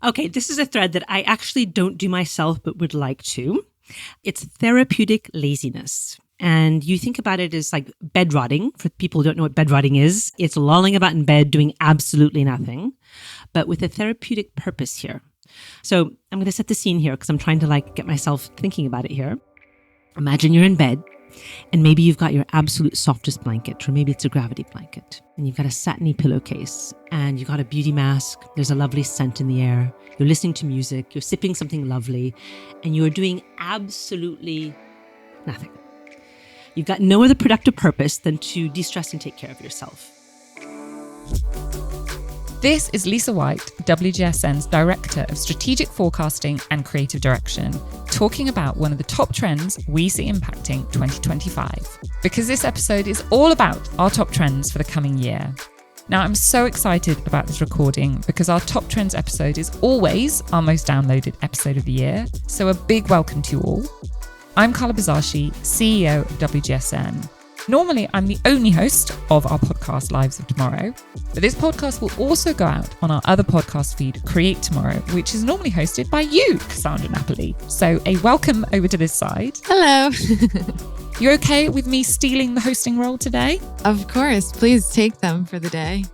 Okay, this is a thread that I actually don't do myself, but would like to. It's therapeutic laziness. And you think about it as like bed rotting. For people who don't know what bed rotting is, it's lolling about in bed doing absolutely nothing, but with a therapeutic purpose here. So I'm going to set the scene here because I'm trying to get myself thinking about it here. Imagine you're in bed and maybe you've got your absolute softest blanket, or maybe it's a gravity blanket, and you've got a satiny pillowcase and you've got a beauty mask. There's a lovely scent in the air. You're listening to music. You're sipping something lovely and you're doing absolutely nothing. You've got no other productive purpose than to de-stress and take care of yourself. This is Lisa White, WGSN's Director of Strategic Forecasting and Creative Direction, talking about one of the top trends we see impacting 2025. Because this episode is all about our top trends for the coming year. Now, I'm so excited about this recording because our top trends episode is always our most downloaded episode of the year. So a big welcome to you all. I'm Carla Buzasi, CEO of WGSN. Normally, I'm the only host of our podcast, Lives of Tomorrow, but this podcast will also go out on our other podcast feed, Create Tomorrow, which is normally hosted by you, Cassandra Napoli. So a welcome over to this side. Hello. You okay with me stealing the hosting role today? Of course. Please take them for the day.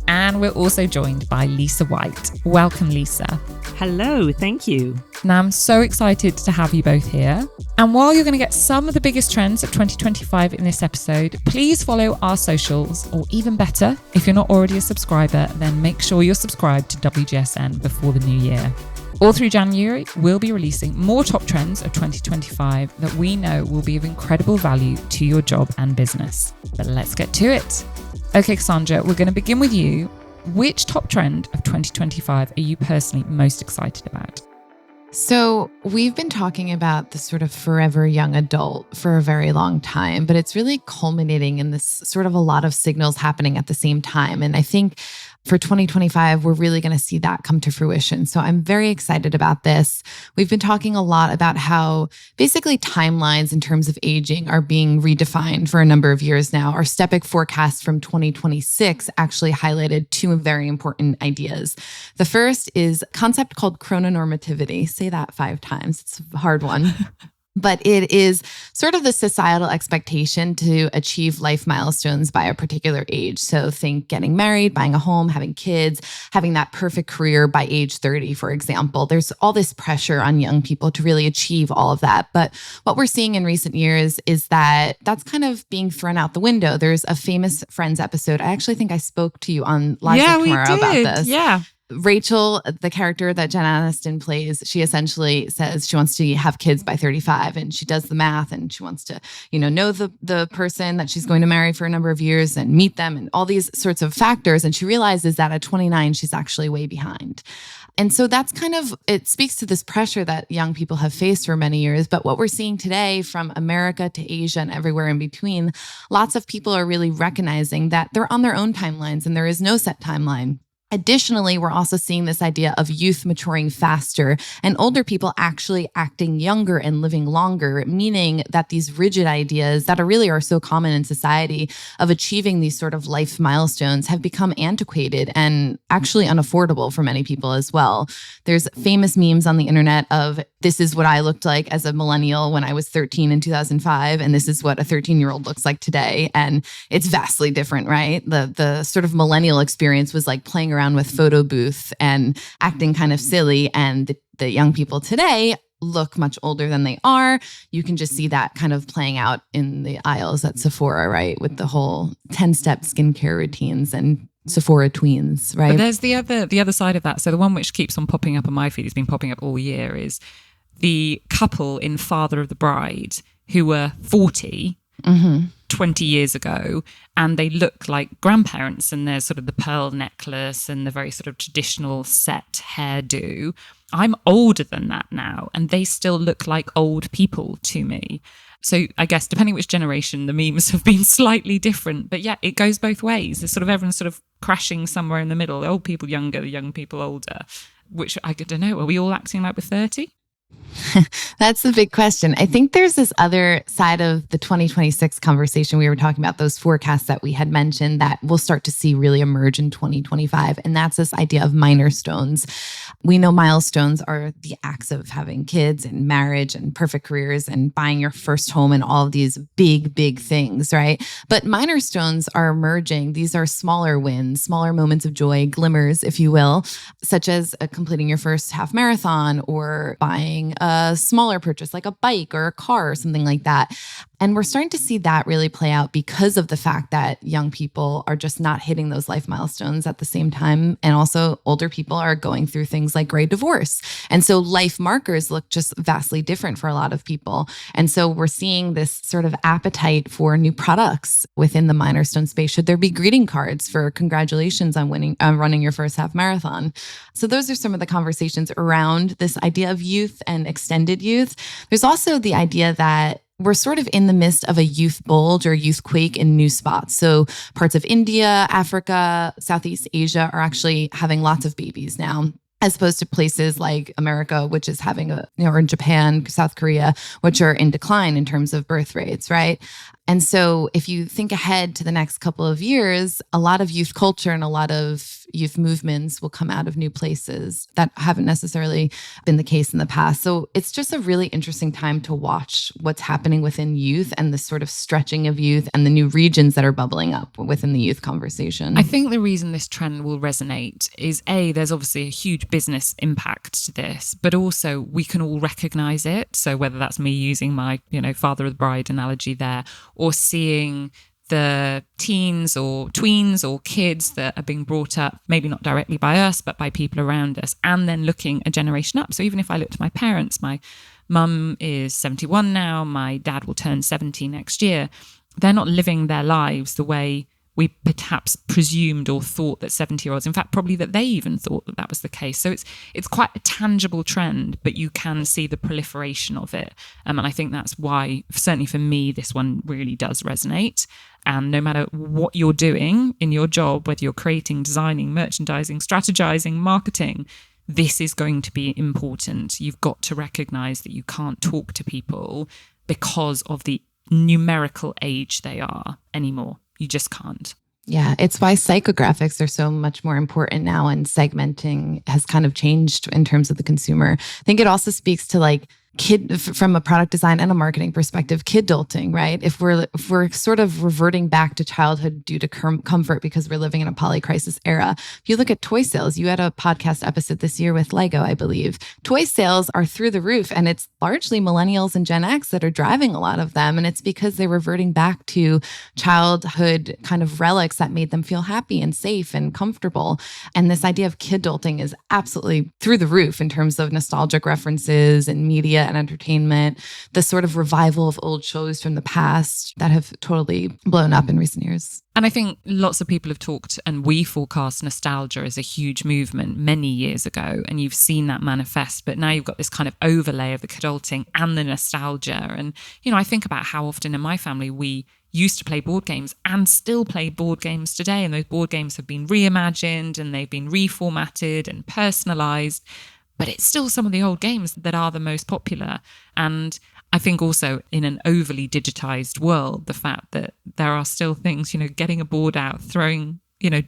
And we're also joined by Lisa White. Welcome, Lisa. Hello, thank you. Now, I'm so excited to have you both here. And while you're going to get some of the biggest trends of 2025 in this episode, please follow our socials, or even better, if you're not already a subscriber, then make sure you're subscribed to WGSN before the new year. All through January, we'll be releasing more top trends of 2025 that we know will be of incredible value to your job and business. But let's get to it. Okay, Cassandra, we're going to begin with you. Which top trend of 2025 are you personally most excited about? So we've been talking about the sort of forever young adult for a very long time, but it's really culminating in this sort of a lot of signals happening at the same time. And I think for 2025, we're really going to see that come to fruition. So I'm very excited about this. We've been talking a lot about how basically timelines in terms of aging are being redefined for a number of years now. Our STEPIC forecast from 2026 actually highlighted two very important ideas. The first is a concept called chrono-normativity. Say that 5 times. It's a hard one. But it is sort of the societal expectation to achieve life milestones by a particular age. So think getting married, buying a home, having kids, having that perfect career by age 30, for example. There's all this pressure on young people to really achieve all of that. But what we're seeing in recent years is that that's kind of being thrown out the window. There's a famous Friends episode. I actually think I spoke to you on Lives of Tomorrow about this. Yeah. Rachel, the character that Jen Aniston plays, she essentially says she wants to have kids by 35, and she does the math, and she wants to, know the person that she's going to marry for a number of years and meet them and all these sorts of factors. And she realizes that at 29, she's actually way behind. And so that's it speaks to this pressure that young people have faced for many years. But what we're seeing today from America to Asia and everywhere in between, lots of people are really recognizing that they're on their own timelines and there is no set timeline. Additionally, we're also seeing this idea of youth maturing faster and older people actually acting younger and living longer, meaning that these rigid ideas that are so common in society of achieving these sort of life milestones have become antiquated and actually unaffordable for many people as well. There's famous memes on the internet of, this is what I looked like as a millennial when I was 13 in 2005, and this is what a 13-year-old looks like today. And it's vastly different, right? The sort of millennial experience was like playing around with photo booth and acting kind of silly. And the young people today look much older than they are. You can just see that kind of playing out in the aisles at Sephora, right? With the whole 10-step skincare routines and Sephora tweens, right? But there's the other side of that. So the one which keeps on popping up on my feed, has been popping up all year, is the couple in Father of the Bride who were 40 20 years ago, and they look like grandparents, and there's sort of the pearl necklace and the very sort of traditional set hairdo. I'm older than that now, and they still look like old people to me. So I guess depending which generation, the memes have been slightly different. But yeah, it goes both ways. There's sort of everyone's sort of crashing somewhere in the middle. The old people younger, the young people older, which I don't know. Are we all acting like we're 30? That's the big question. I think there's this other side of the 2026 conversation we were talking about, those forecasts that we had mentioned that we'll start to see really emerge in 2025. And that's this idea of milestones. We know milestones are the acts of having kids and marriage and perfect careers and buying your first home and all of these big, big things, right? But milestones are emerging. These are smaller wins, smaller moments of joy, glimmers, if you will, such as completing your first half marathon or buying a smaller purchase like a bike or a car or something like that. And we're starting to see that really play out because of the fact that young people are just not hitting those life milestones at the same time. And also older people are going through things like gray divorce. And so life markers look just vastly different for a lot of people. And so we're seeing this sort of appetite for new products within the milestone space. Should there be greeting cards for congratulations on running your first half marathon? So those are some of the conversations around this idea of youth and extended youth. There's also the idea that we're sort of in the midst of a youth bulge or youth quake in new spots. So parts of India, Africa, Southeast Asia are actually having lots of babies now, as opposed to places like America, which is having or in Japan, South Korea, which are in decline in terms of birth rates, right? And so if you think ahead to the next couple of years, a lot of youth culture and a lot of youth movements will come out of new places that haven't necessarily been the case in the past. So it's just a really interesting time to watch what's happening within youth and the sort of stretching of youth and the new regions that are bubbling up within the youth conversation. I think the reason this trend will resonate is there's obviously a huge business impact to this, but also we can all recognize it. So whether that's me using my, father of the bride analogy there, or seeing the teens or tweens or kids that are being brought up, maybe not directly by us, but by people around us, and then looking a generation up. So even if I look to my parents, my mum is 71 now, my dad will turn 70 next year, they're not living their lives the way we perhaps presumed or thought that 70-year-olds, in fact, probably that they even thought that was the case. So it's quite a tangible trend, but you can see the proliferation of it. And I think that's why, certainly for me, this one really does resonate. And no matter what you're doing in your job, whether you're creating, designing, merchandising, strategizing, marketing, this is going to be important. You've got to recognize that you can't talk to people because of the numerical age they are anymore. You just can't. Yeah, it's why psychographics are so much more important now, and segmenting has kind of changed in terms of the consumer. I think it also speaks to from a product design and a marketing perspective, kid-dolting, right? If we're sort of reverting back to childhood due to comfort because we're living in a polycrisis era. If you look at toy sales, you had a podcast episode this year with Lego, I believe. Toy sales are through the roof, and it's largely millennials and Gen X that are driving a lot of them. And it's because they're reverting back to childhood kind of relics that made them feel happy and safe and comfortable. And this idea of kid-dolting is absolutely through the roof in terms of nostalgic references and media and entertainment, the sort of revival of old shows from the past that have totally blown up in recent years. And I think lots of people have talked, and we forecast nostalgia as a huge movement many years ago, and you've seen that manifest, but now you've got this kind of overlay of the adulting and the nostalgia. And, I think about how often in my family we used to play board games and still play board games today, and those board games have been reimagined and they've been reformatted and personalized. But it's still some of the old games that are the most popular. And I think also in an overly digitized world, the fact that there are still things, getting a board out, throwing,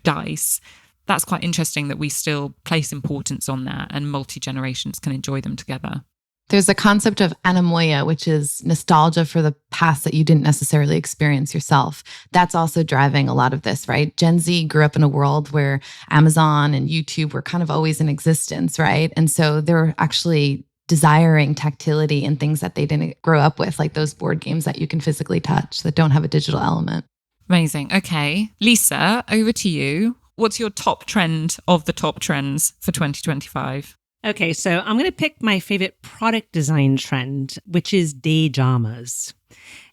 dice, that's quite interesting that we still place importance on that and multi-generations can enjoy them together. There's a concept of anemoia, which is nostalgia for the past that you didn't necessarily experience yourself. That's also driving a lot of this, right? Gen Z grew up in a world where Amazon and YouTube were kind of always in existence, right? And so they're actually desiring tactility and things that they didn't grow up with, like those board games that you can physically touch that don't have a digital element. Amazing. Okay. Lisa, over to you. What's your top trend of the top trends for 2025? Okay, so I'm going to pick my favorite product design trend, which is Day-jamas.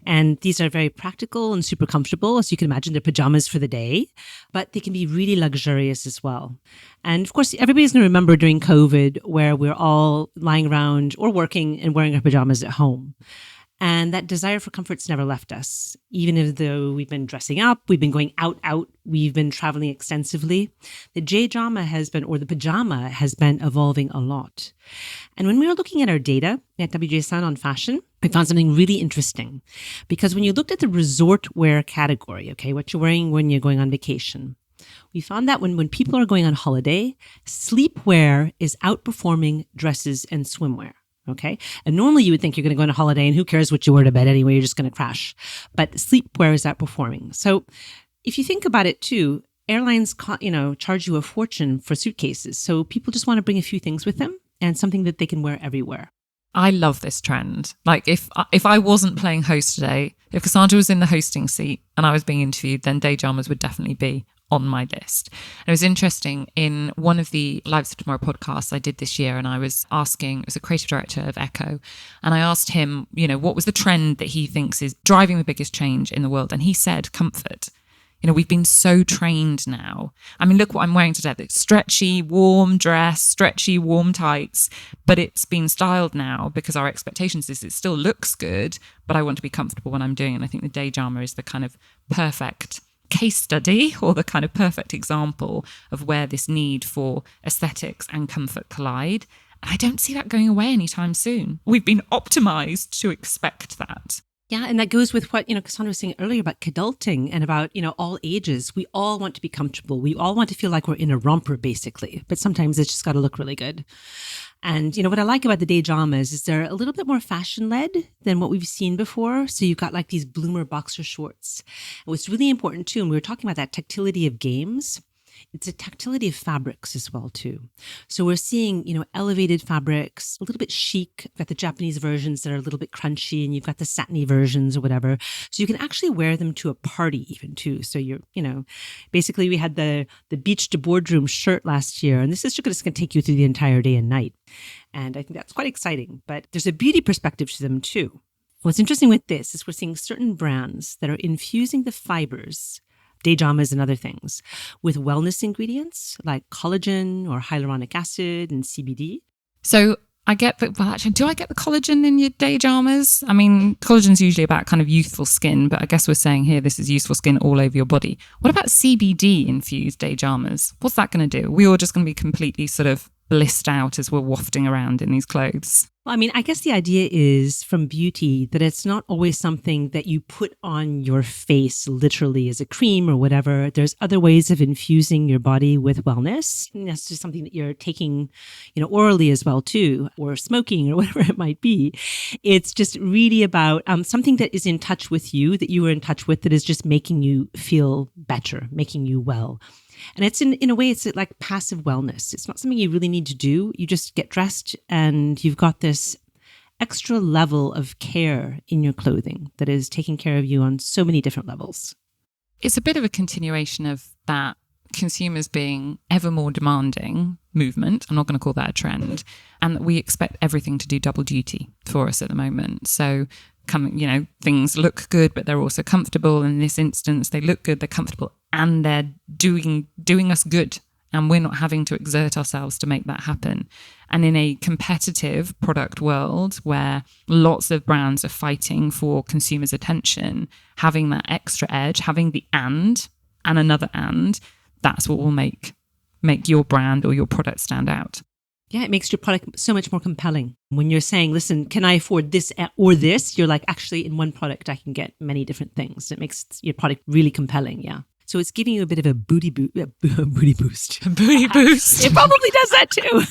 And these are very practical and super comfortable. As you can imagine, they're pajamas for the day, but they can be really luxurious as well. And of course, everybody's going to remember during COVID where we're all lying around or working and wearing our pajamas at home. And that desire for comfort's never left us. Even though we've been dressing up, we've been going out, we've been traveling extensively, the J-jama or the pajama has been evolving a lot. And when we were looking at our data at WGSN on fashion, we found something really interesting. Because when you looked at the resort wear category, okay, what you're wearing when you're going on vacation, we found that when people are going on holiday, sleepwear is outperforming dresses and swimwear. Okay. And normally you would think you're going to go on a holiday and who cares what you wear to bed anyway, you're just going to crash. But sleepwear is outperforming. So if you think about it too, airlines, charge you a fortune for suitcases. So people just want to bring a few things with them and something that they can wear everywhere. I love this trend. Like if I wasn't playing host today, if Cassandra was in the hosting seat and I was being interviewed, then Day-jamas would definitely be on my list. And it was interesting, in one of the Lives for Tomorrow podcasts I did this year, and I was asking, it was a creative director of Echo, and I asked him, what was the trend that he thinks is driving the biggest change in the world? And he said comfort. We've been so trained now. I mean, look what I'm wearing today. It's stretchy, warm dress, stretchy, warm tights, but it's been styled now because our expectations is it still looks good, but I want to be comfortable when I'm doing it. And I think the Day-jama is the kind of perfect case study, or the kind of perfect example of where this need for aesthetics and comfort collide. And I don't see that going away anytime soon. We've been optimized to expect that. Yeah, and that goes with what, Cassandra was saying earlier about adulting and about, all ages. We all want to be comfortable. We all want to feel like we're in a romper, basically. But sometimes it's just got to look really good. And, what I like about the Day-jamas is they're a little bit more fashion-led than what we've seen before. So you've got like these bloomer boxer shorts. And what's really important too, and we were talking about that tactility of games, it's a tactility of fabrics as well too. So we're seeing, elevated fabrics, a little bit chic. You've got the Japanese versions that are a little bit crunchy, and you've got the satiny versions or whatever. So you can actually wear them to a party even too. So you're, basically we had the beach to boardroom shirt last year, and this is just going to take you through the entire day and night. And I think that's quite exciting, but there's a beauty perspective to them too. What's interesting with this is we're seeing certain brands that are infusing the fibers, Day-jamas and other things, with wellness ingredients like collagen or hyaluronic acid and CBD. So I get that, well, actually, do I get the collagen in your Day-jamas? I mean, collagen's usually about kind of youthful skin, but I guess we're saying here this is youthful skin all over your body. What about CBD infused Day-jamas? What's that going to do? Are we all just going to be completely sort of blissed out as we're wafting around in these clothes? Well, I mean, I guess the idea is from beauty that it's not always something that you put on your face literally as a cream or whatever. There's other ways of infusing your body with wellness. And that's just something that you're taking, orally as well too, or smoking or whatever it might be. It's just really about something that is in touch with you, that you are in touch with, that is just making you feel better, making you well. And it's in a way, it's like passive wellness. It's not something you really need to do. You just get dressed and you've got this extra level of care in your clothing that is taking care of you on so many different levels. It's a bit of a continuation of that consumers being ever more demanding movement. I'm not going to call that a trend. And that we expect everything to do double duty for us at the moment. So things look good, but they're also comfortable. In this instance, they look good, they're comfortable, and they're doing us good. And we're not having to exert ourselves to make that happen. And in a competitive product world where lots of brands are fighting for consumers' attention, having that extra edge, having the and another and, that's what will make your brand or your product stand out. Yeah, it makes your product so much more compelling. When you're saying, listen, can I afford this or this? You're like, actually, in one product, I can get many different things. It makes your product really compelling, yeah. So it's giving you a bit of a booty boost. A booty boost. It probably does that too.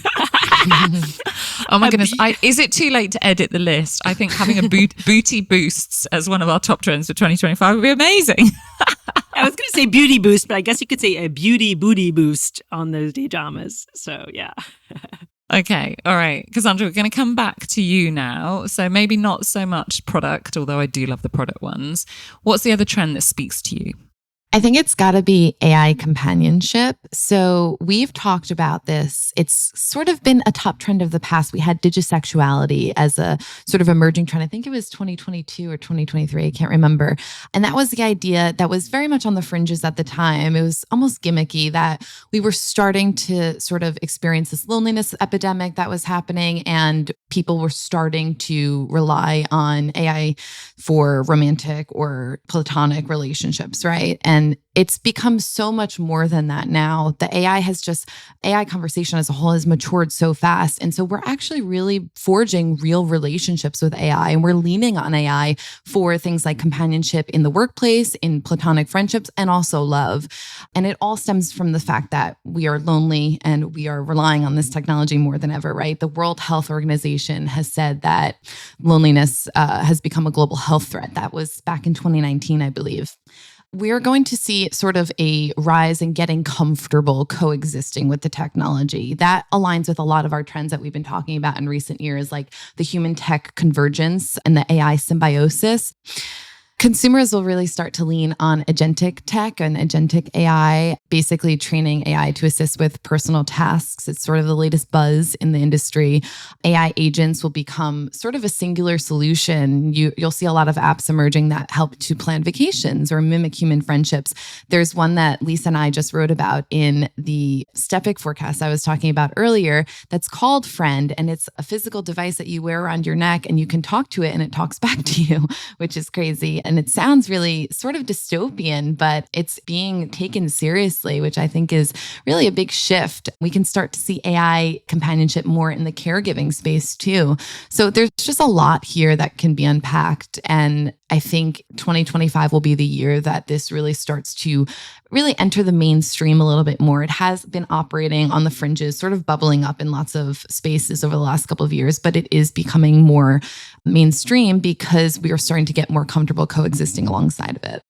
Oh my goodness. Is it too late to edit the list? I think having a booty boosts as one of our top trends for 2025 would be amazing. I was going to say beauty boost, but I guess you could say a beauty booty boost on those Day-jamas. So yeah. Okay. All right. Cassandra, we're going to come back to you now. So maybe not so much product, although I do love the product ones. What's the other trend that speaks to you? I think it's got to be AI companionship. So we've talked about this. It's sort of been a top trend of the past. We had digisexuality as a sort of emerging trend. I think it was 2022 or 2023. I can't remember. And that was the idea that was very much on the fringes at the time. It was almost gimmicky that we were starting to sort of experience this loneliness epidemic that was happening, and people were starting to rely on AI for romantic or platonic relationships, right? And it's become so much more than that now. The AI conversation as a whole has matured so fast. And so we're actually really forging real relationships with AI, and we're leaning on AI for things like companionship in the workplace, in platonic friendships, and also love. And it all stems from the fact that we are lonely and we are relying on this technology more than ever, right? The World Health Organization has said that loneliness has become a global health threat. That was back in 2019, I believe. We're going to see sort of a rise in getting comfortable coexisting with the technology. That aligns with a lot of our trends that we've been talking about in recent years, like the human tech convergence and the AI symbiosis. Consumers will really start to lean on agentic tech and agentic AI, basically training AI to assist with personal tasks. It's sort of the latest buzz in the industry. AI agents will become sort of a singular solution. You'll see a lot of apps emerging that help to plan vacations or mimic human friendships. There's one that Lisa and I just wrote about in the STEPIC forecast I was talking about earlier that's called Friend, and it's a physical device that you wear around your neck, and you can talk to it and it talks back to you, which is crazy. And it sounds really sort of dystopian, but it's being taken seriously, which I think is really a big shift. We can start to see AI companionship more in the caregiving space too. So there's just a lot here that can be unpacked. And I think 2025 will be the year that this really starts to really enter the mainstream a little bit more. It has been operating on the fringes, sort of bubbling up in lots of spaces over the last couple of years, but it is becoming more mainstream because we are starting to get more comfortable coexisting alongside of it.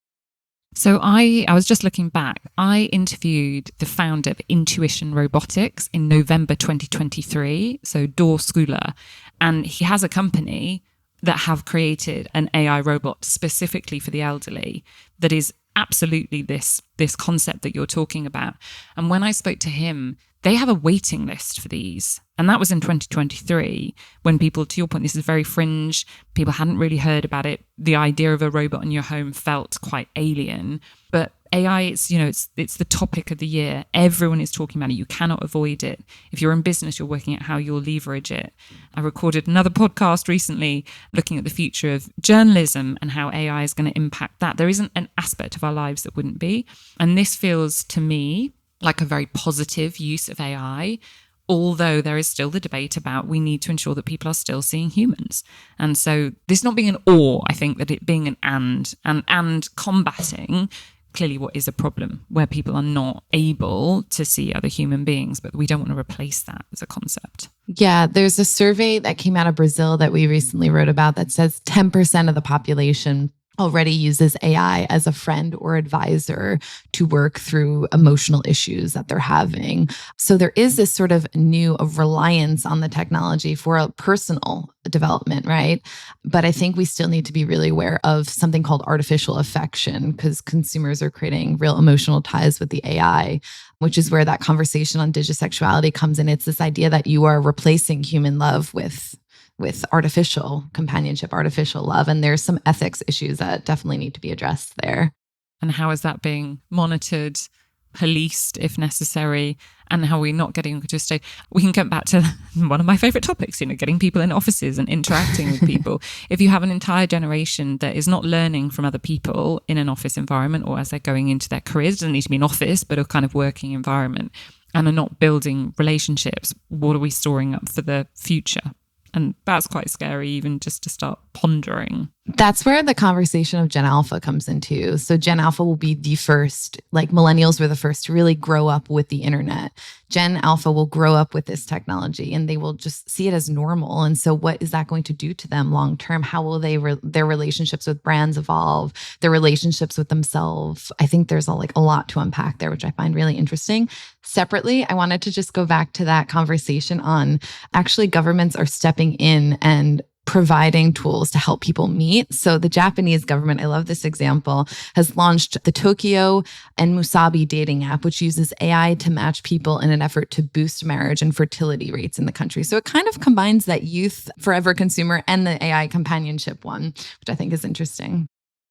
So I was just looking back. I interviewed the founder of Intuition Robotics in November 2023, so Dor Skula, and he has a company that have created an AI robot specifically for the elderly that is absolutely this concept that you're talking about. And when I spoke to him, they have a waiting list for these. And that was in 2023 when people, to your point, this is very fringe. People hadn't really heard about it. The idea of a robot in your home felt quite alien. But AI, it's the topic of the year. Everyone is talking about it. You cannot avoid it. If you're in business, you're working at how you'll leverage it. I recorded another podcast recently looking at the future of journalism and how AI is going to impact that. There isn't an aspect of our lives that wouldn't be. And this feels to me like a very positive use of AI, although there is still the debate about we need to ensure that people are still seeing humans. And so this not being an or, I think that it being an and combating clearly what is a problem where people are not able to see other human beings, but we don't want to replace that as a concept. Yeah, there's a survey that came out of Brazil that we recently wrote about that says 10% of the population already uses AI as a friend or advisor to work through emotional issues that they're having. So there is this sort of new reliance on the technology for a personal development, right? But I think we still need to be really aware of something called artificial affection because consumers are creating real emotional ties with the AI, which is where that conversation on digisexuality comes in. It's this idea that you are replacing human love with artificial companionship, artificial love. And there's some ethics issues that definitely need to be addressed there. And how is that being monitored, policed if necessary, and how we're not getting to a state. We can get back to one of my favorite topics, getting people in offices and interacting with people. If you have an entire generation that is not learning from other people in an office environment or as they're going into their careers, it doesn't need to be an office, but a kind of working environment, and are not building relationships, what are we storing up for the future? And that's quite scary, even just to start pondering. That's where the conversation of Gen Alpha comes into. So Gen Alpha will be the first, like millennials were the first to really grow up with the internet. Gen Alpha will grow up with this technology and they will just see it as normal. And so what is that going to do to them long term? How will their relationships with brands evolve, their relationships with themselves? I think there's a lot to unpack there, which I find really interesting. Separately, I wanted to just go back to that conversation on actually governments are stepping in and providing tools to help people meet. So the Japanese government, I love this example, has launched the Tokyo and Musabi dating app, which uses AI to match people in an effort to boost marriage and fertility rates in the country. So it kind of combines that youth forever consumer and the AI companionship one, which I think is interesting.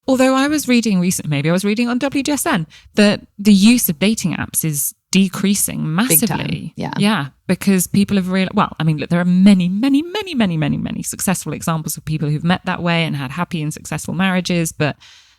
Although I was reading recently, maybe I was reading on WGSN, that the use of dating apps is decreasing massively. Yeah, because people have realized, well, I mean, look, there are many successful examples of people who've met that way and had happy and successful marriages, but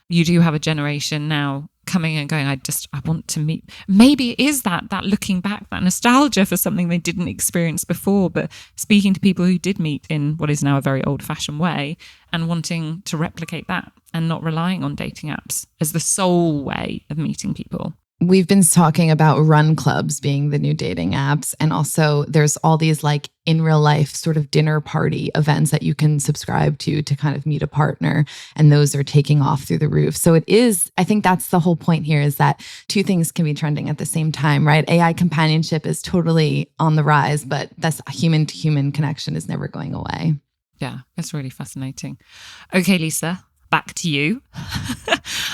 you do have a generation now coming and going, I want to meet. Maybe it is that looking back, that nostalgia for something they didn't experience before, but speaking to people who did meet in what is now a very old-fashioned way and wanting to replicate that and not relying on dating apps as the sole way of meeting people. We've been talking about run clubs being the new dating apps. And also there's all these like in real life sort of dinner party events that you can subscribe to kind of meet a partner. And those are taking off through the roof. So it is, I think that's the whole point here, is that two things can be trending at the same time, right? AI companionship is totally on the rise, but that's human to human connection is never going away. Yeah, it's really fascinating. Okay, Lisa, back to you.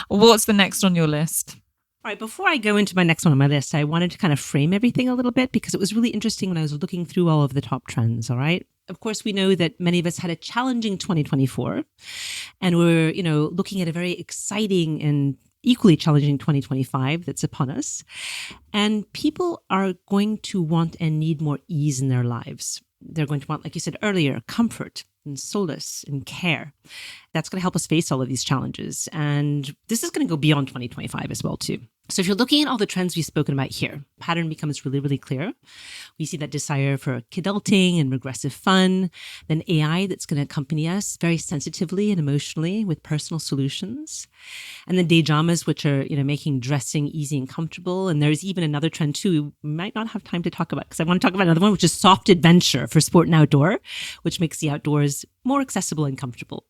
What's the next on your list? All right, before I go into my next one on my list, I wanted to kind of frame everything a little bit because it was really interesting when I was looking through all of the top trends, all right? Of course, we know that many of us had a challenging 2024, and we're, looking at a very exciting and equally challenging 2025 that's upon us. And people are going to want and need more ease in their lives. They're going to want, like you said earlier, comfort and solace and care. That's going to help us face all of these challenges. And this is going to go beyond 2025 as well, too. So if you're looking at all the trends we've spoken about here, pattern becomes really, really clear. We see that desire for kidulting and regressive fun, then AI that's going to accompany us very sensitively and emotionally with personal solutions, and then Day-jamas, which are, making dressing easy and comfortable. And there's even another trend too we might not have time to talk about because I want to talk about another one, which is soft adventure for sport and outdoor, which makes the outdoors more accessible and comfortable.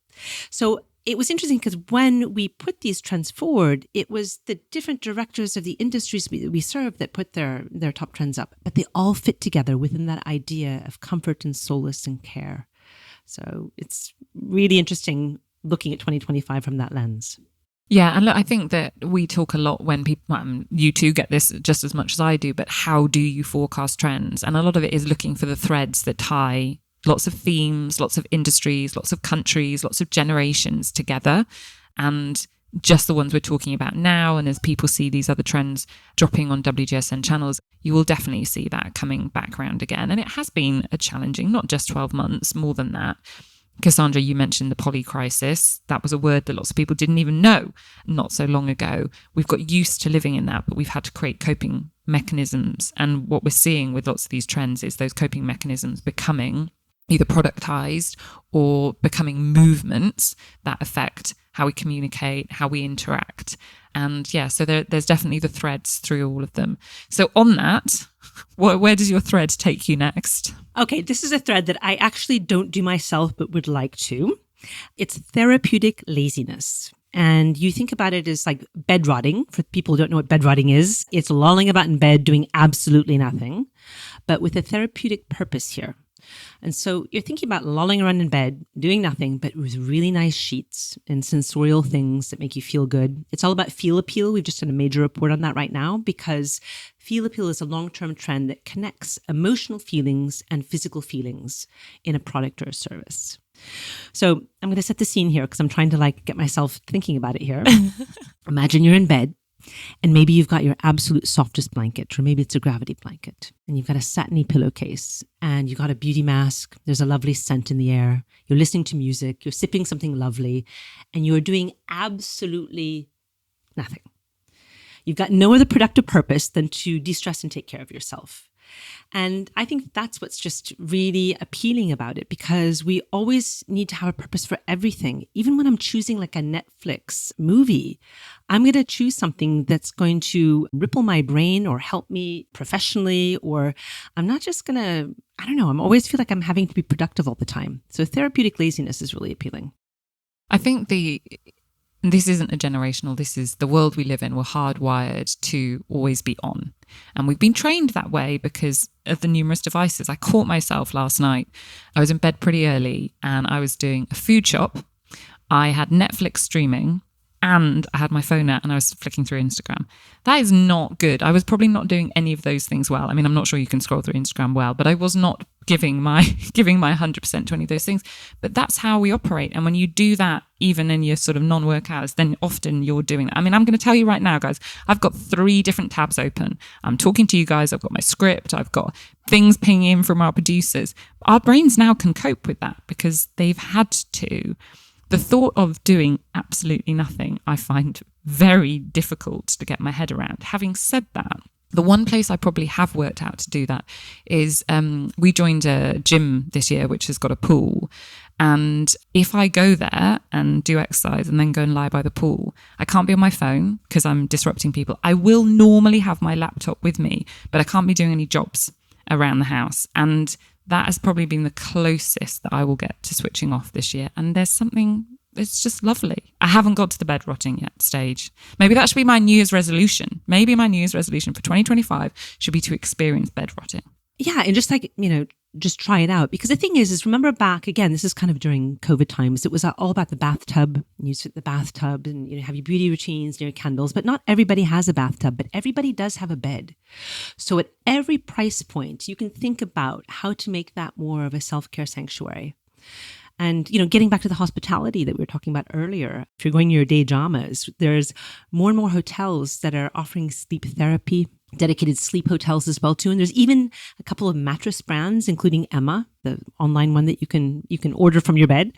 So it was interesting because when we put these trends forward, it was the different directors of the industries we serve that put their top trends up, but they all fit together within that idea of comfort and solace and care. So it's really interesting looking at 2025 from that lens. Yeah, and look, I think that we talk a lot when people, you two get this just as much as I do, but how do you forecast trends? And a lot of it is looking for the threads that tie lots of themes, lots of industries, lots of countries, lots of generations together. And just the ones we're talking about now, and as people see these other trends dropping on WGSN channels, you will definitely see that coming back around again. And it has been a challenging, not just 12 months, more than that. Cassandra, you mentioned the poly crisis. That was a word that lots of people didn't even know not so long ago. We've got used to living in that, but we've had to create coping mechanisms. And what we're seeing with lots of these trends is those coping mechanisms becoming either productized or becoming movements that affect how we communicate, how we interact. And yeah, so there's definitely the threads through all of them. So on that, where does your thread take you next? Okay, this is a thread that I actually don't do myself, but would like to. It's therapeutic laziness. And you think about it as like bed rotting. For people who don't know what bed rotting is, it's lolling about in bed doing absolutely nothing, but with a therapeutic purpose here. And so you're thinking about lolling around in bed, doing nothing, but with really nice sheets and sensorial things that make you feel good. It's all about feel appeal. We've just done a major report on that right now because feel appeal is a long-term trend that connects emotional feelings and physical feelings in a product or a service. So I'm going to set the scene here because I'm trying to get myself thinking about it here. Imagine you're in bed. And maybe you've got your absolute softest blanket, or maybe it's a gravity blanket, and you've got a satiny pillowcase, and you've got a beauty mask. There's a lovely scent in the air. You're listening to music. You're sipping something lovely, and you're doing absolutely nothing. You've got no other productive purpose than to de-stress and take care of yourself. And I think that's what's just really appealing about it, because we always need to have a purpose for everything. Even when I'm choosing like a Netflix movie, I'm going to choose something that's going to ripple my brain or help me professionally, or I'm not just going to, I always feel like I'm having to be productive all the time. So therapeutic laziness is really appealing. I think And this isn't a generational, this is the world we live in. We're hardwired to always be on. And we've been trained that way because of the numerous devices. I caught myself last night. I was in bed pretty early and I was doing a food shop. I had Netflix streaming and I had my phone out and I was flicking through Instagram. That is not good. I was probably not doing any of those things well. I mean, I'm not sure you can scroll through Instagram well, but I was not giving my 100% to any of those things. But that's how we operate. And when you do that, even in your sort of non-work hours, then often you're doing that. I mean, I'm going to tell you right now, guys, I've got 3 different tabs open. I'm talking to you guys. I've got my script. I've got things pinging in from our producers. Our brains now can cope with that because they've had to. The thought of doing absolutely nothing, I find very difficult to get my head around. Having said that, the one place I probably have worked out to do that is we joined a gym this year, which has got a pool. And if I go there and do exercise and then go and lie by the pool, I can't be on my phone because I'm disrupting people. I will normally have my laptop with me, but I can't be doing any jobs around the house. And that has probably been the closest that I will get to switching off this year. And there's something, it's just lovely. I haven't got to the bed rotting yet stage. Maybe that should be my New Year's resolution. Maybe my New Year's resolution for 2025 should be to experience bed rotting. Yeah. And just like, just try it out. Because the thing is remember back, again, this is kind of during COVID times, it was all about the bathtub. You sit in the bathtub and have your beauty routines, your candles, but not everybody has a bathtub, but everybody does have a bed. So at every price point, you can think about how to make that more of a self-care sanctuary. And, getting back to the hospitality that we were talking about earlier, if you're going to your Day-jamas, there's more and more hotels that are offering sleep therapy, dedicated sleep hotels as well too. And there's even a couple of mattress brands, including Emma, the online one that you can order from your bed.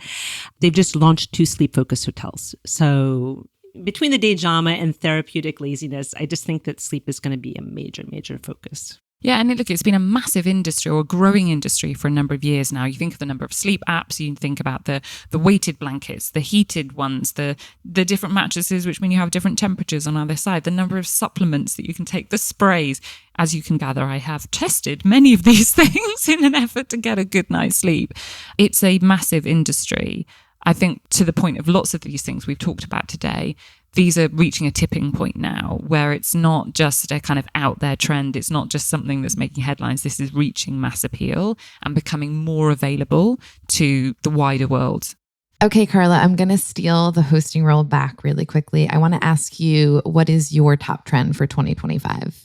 They've just launched 2 sleep-focused hotels. So between the Day-jama and therapeutic laziness, I just think that sleep is going to be a major, major focus. Yeah, and look, it's been a massive industry or a growing industry for a number of years now. You think of the number of sleep apps, you think about the weighted blankets, the heated ones, the different mattresses, which mean you have different temperatures on either side, the number of supplements that you can take, the sprays. As you can gather, I have tested many of these things in an effort to get a good night's sleep. It's a massive industry. I think to the point of lots of these things we've talked about today, these are reaching a tipping point now where it's not just a kind of out there trend. It's not just something that's making headlines. This is reaching mass appeal and becoming more available to the wider world. Okay, Carla, I'm going to steal the hosting role back really quickly. I want to ask you, what is your top trend for 2025?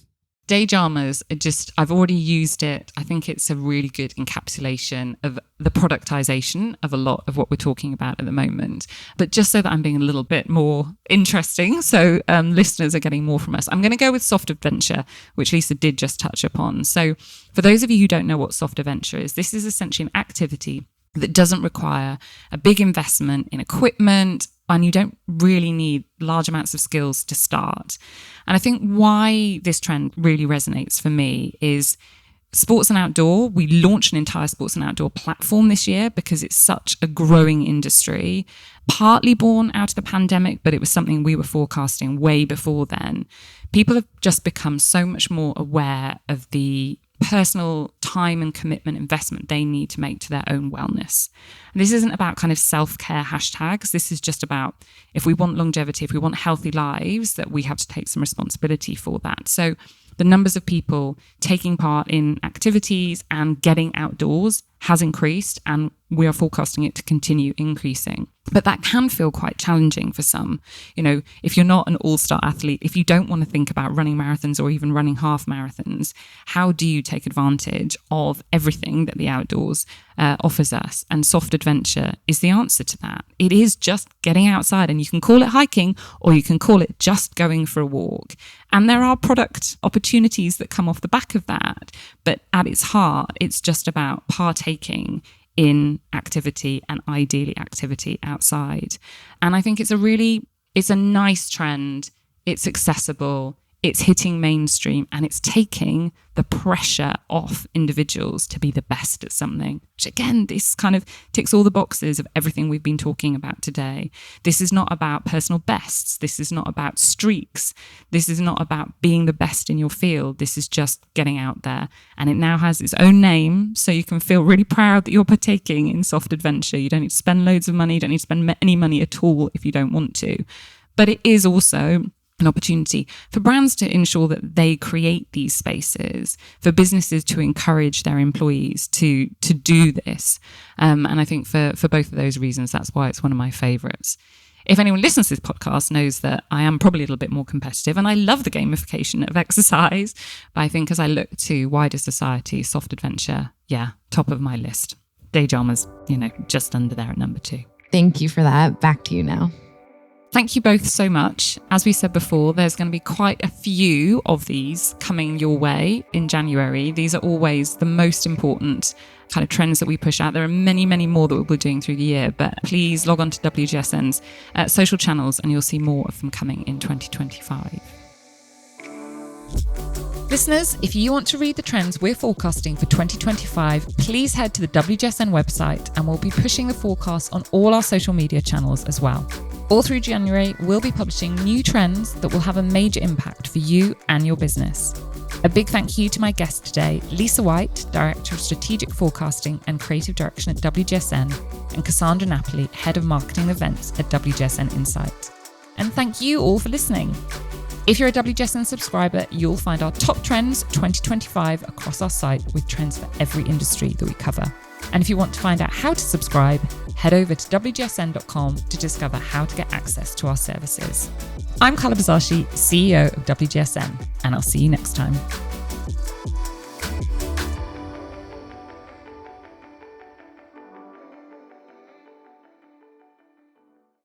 Day-jamas, I've already used it. I think it's a really good encapsulation of the productization of a lot of what we're talking about at the moment. But just so that I'm being a little bit more interesting, so listeners are getting more from us, I'm going to go with soft adventure, which Lisa did just touch upon. So for those of you who don't know what soft adventure is, this is essentially an activity that doesn't require a big investment in equipment, and you don't really need large amounts of skills to start. And I think why this trend really resonates for me is sports and outdoor. We launched an entire sports and outdoor platform this year because it's such a growing industry, partly born out of the pandemic, but it was something we were forecasting way before then. People have just become so much more aware of the personal time and commitment investment they need to make to their own wellness. And this isn't about kind of self-care hashtags. This is just about if we want longevity, if we want healthy lives, that we have to take some responsibility for that. So the numbers of people taking part in activities and getting outdoors has increased, and we are forecasting it to continue increasing. But that can feel quite challenging for some. If you're not an all-star athlete, if you don't want to think about running marathons or even running half marathons, how do you take advantage of everything that the outdoors offers us? And soft adventure is the answer to that. It is just getting outside, and you can call it hiking or you can call it just going for a walk. And there are product opportunities that come off the back of that. But at its heart, it's just about partaking in activity and ideally activity outside. And I think it's a nice trend. It's accessible. it's hitting mainstream and it's taking the pressure off individuals to be the best at something. Which again, this kind of ticks all the boxes of everything we've been talking about today. This is not about personal bests. This is not about streaks. This is not about being the best in your field. This is just getting out there. And it now has its own name, so you can feel really proud that you're partaking in soft adventure. You don't need to spend loads of money. You don't need to spend any money at all if you don't want to. But it is also an opportunity for brands to ensure that they create these spaces, for businesses to encourage their employees to do this. And I think for both of those reasons, that's why it's one of my favorites. If anyone listens to this podcast knows that I am probably a little bit more competitive and I love the gamification of exercise. But I think as I look to wider society, soft adventure, top of my list. Day-jamas, just under there at number 2. Thank you for that. Back to you now. Thank you both so much. As we said before, there's going to be quite a few of these coming your way in January. These are always the most important kind of trends that we push out. There are many, many more that we'll be doing through the year, but please log on to WGSN's social channels and you'll see more of them coming in 2025. Listeners, if you want to read the trends we're forecasting for 2025, please head to the WGSN website and we'll be pushing the forecast on all our social media channels as well. All through January, we'll be publishing new trends that will have a major impact for you and your business. A big thank you to my guest today, Lisa White, Director of Strategic Forecasting and Creative Direction at WGSN, and Cassandra Napoli, Head of Marketing Events at WGSN Insight. And thank you all for listening. If you're a WGSN subscriber, you'll find our top trends 2025 across our site with trends for every industry that we cover. And if you want to find out how to subscribe, head over to WGSN.com to discover how to get access to our services. I'm Carla Buzasi, CEO of WGSN, and I'll see you next time.